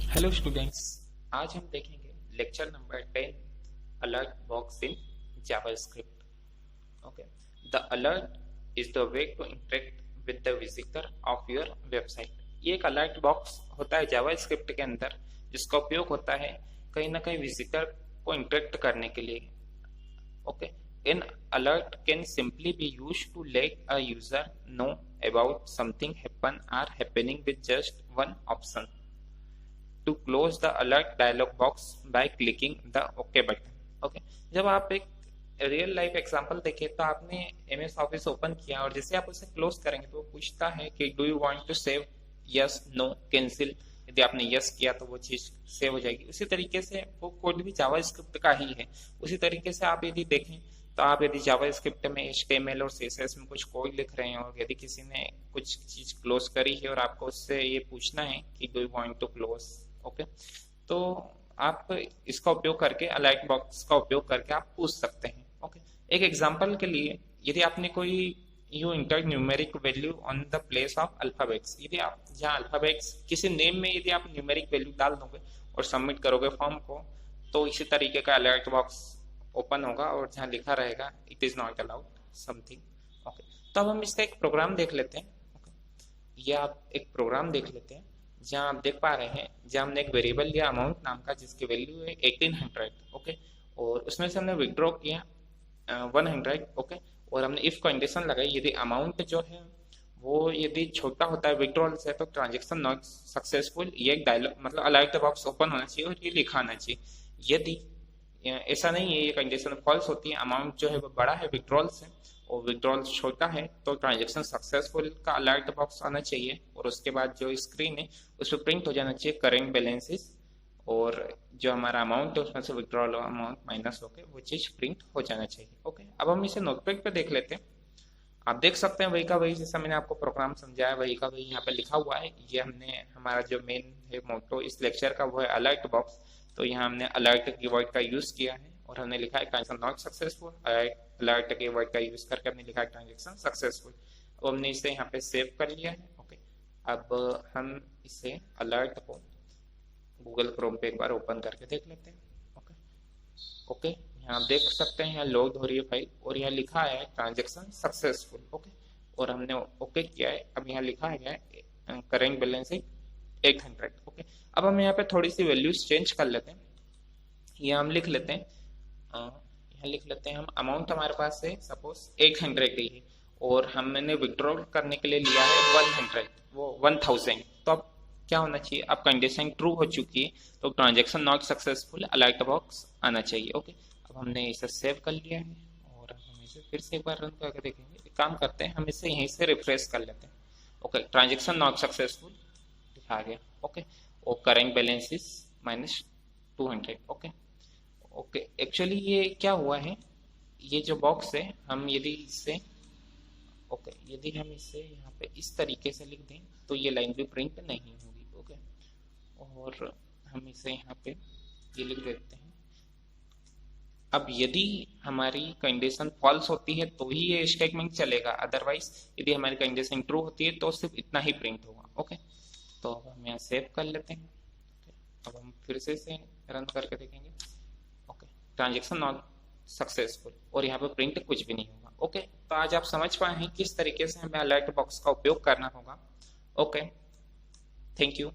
Hello students, आज हम देखेंगे lecture number 10 alert box in JavaScript. Okay, the alert is the way to interact with the visitor of your website. ये एक alert box होता है JavaScript के अंदर, जिसका उपयोग होता है कहीं ना कहीं विजिटर को इंटरेक्ट करने के लिए। Okay, an alert can simply be used to let a user know about something happen or happening with just one option. To close the alert dialog box by clicking the OK button. Okay, जब आप एक real life example देखें तो आपने MS office open किया और जैसे आप उसे क्लोज करेंगे तो वो पूछता है कि do you want to save, yes, no, cancel. यदि आपने यस किया तो वो चीज सेव हो जाएगी। उसी तरीके से वो कोड भी जावास्क्रिप्ट का ही है। उसी तरीके से आप यदि देखें तो आप यदि जावास्क्रिप्ट में HTML और CSS में कुछ कोड लिख रहे हैं और यदि किसी ने कुछ चीज क्लोज करी है और आपको उससे ये पूछना है कि do you want to close, okay, तो आप इसका उपयोग करके अलर्ट बॉक्स का उपयोग करके आप पूछ सकते हैं। ओके, एक एग्जांपल के लिए यदि आपने कोई you inter numeric value on the place of alphabets, यदि आप जहाँ अल्फाबेट्स किसी नेम में यदि आप न्यूमेरिक वैल्यू डाल दोगे और सबमिट करोगे फॉर्म को, तो इसी तरीके का अलर्ट बॉक्स ओपन होगा और जहाँ लिखा रहेगा it is not allowed something. Okay, तो अब हम इसका एक प्रोग्राम देख लेते हैं। ओके, ये आप एक प्रोग्राम देख लेते हैं जहाँ आप देख पा रहे हैं, जहाँ हमने एक वेरिएबल लिया अमाउंट नाम का जिसकी वैल्यू है 1800। ओके, और उसमें से हमने विड्रॉ किया 100। ओके, और हमने इफ कंडीशन लगाई यदि अमाउंट जो है वो यदि छोटा होता है विड्रॉल से तो ट्रांजेक्शन नॉट सक्सेसफुल। ये एक डायलॉग मतलब अलर्ट बॉक्स ओपन होना चाहिए और ये लिखा आना चाहिए। यदि ऐसा नहीं है, ये कंडीशन फॉल्स होती है, अमाउंट जो है वो बड़ा है विड्रॉल से और विड्रॉल छोटा है तो ट्रांजेक्शन सक्सेसफुल का अलर्ट बॉक्स आना चाहिए। और उसके बाद जो स्क्रीन है उस पर प्रिंट हो जाना चाहिए करेंट बैलेंसेस, और जो हमारा अमाउंट है उसमें से विड्रॉल अमाउंट माइनस होकर वो चीज प्रिंट हो जाना चाहिए। ओके, अब हम इसे नोटपैड पे देख लेते हैं। आप देख सकते हैं वही का वही जैसा मैंने आपको प्रोग्राम समझाया वही का वही यहाँ पे लिखा हुआ है। ये हमने हमारा जो मेन है मोटो इस लेक्चर का वो है अलर्ट बॉक्स। तो यहाँ हमने अलर्ट कीवर्ड का यूज किया है और हमने लिखा है transaction not successful. Alert keyword का यूज करके हमने लिखा है ट्रांजेक्शन सक्सेसफुल। अब हमने इसे यहाँ पे सेव कर लिया है। ओके, अब हम इसे अलर्ट को गूगल क्रोम पे एक बार ओपन करके देख लेते हैं। ओके, ओके, यहाँ देख सकते हैं यहाँ लोड हो रही है फाइल और यहाँ लिखा है ट्रांजेक्शन सक्सेसफुल। ओके, और हमने ओके किया है। अब यहाँ लिखा है करेंट बैलेंस 800। ओके, अब हम यहाँ पे थोड़ी सी वैल्यूज चेंज कर लेते हैं। यहाँ हम लिख लेते हैं यहाँ लिख लेते हैं हम अमाउंट हमारे पास है सपोज 800 ही है और हमने विड्रॉल करने के लिए लिया है 100 वो 1000। तो अब क्या होना चाहिए, अब कंडीशन ट्रू हो चुकी है तो transaction not successful alert box आना चाहिए। ओके, अब हमने इसे सेव कर लिया है और हम इसे फिर से एक बार रन करके देखेंगे। एक काम करते हैं, हम इसे यहीं से रिफ्रेश कर लेते हैं। ओके, ट्रांजेक्शन नॉट सक्सेसफुल दिखा गया। ओके, और current balance is -200। Okay, okay, actually ये क्या हुआ है, ये जो बॉक्स है हम यदि इसे ओके यदि हम इसे यहाँ पे इस तरीके से लिख दें तो ये लाइन भी प्रिंट नहीं होगी। ओके, और हम इसे यहाँ पे ये लिख देते हैं। अब यदि हमारी कंडीशन फॉल्स होती है तो ही ये स्टेटमेंट चलेगा, अदरवाइज यदि हमारी कंडीशन ट्रू होती है तो सिर्फ इतना ही प्रिंट होगा। ओके, तो अब हम यहाँ सेव कर लेते हैं। ओके, अब हम फिर से इसे रन करके देखेंगे। ओके, ट्रांजेक्शन नॉट सक्सेसफुल और यहाँ पे प्रिंट कुछ भी नहीं होगा। ओके, तो आज आप समझ पाए हैं किस तरीके से हमें अलर्ट बॉक्स का उपयोग करना होगा। Okay, thank you.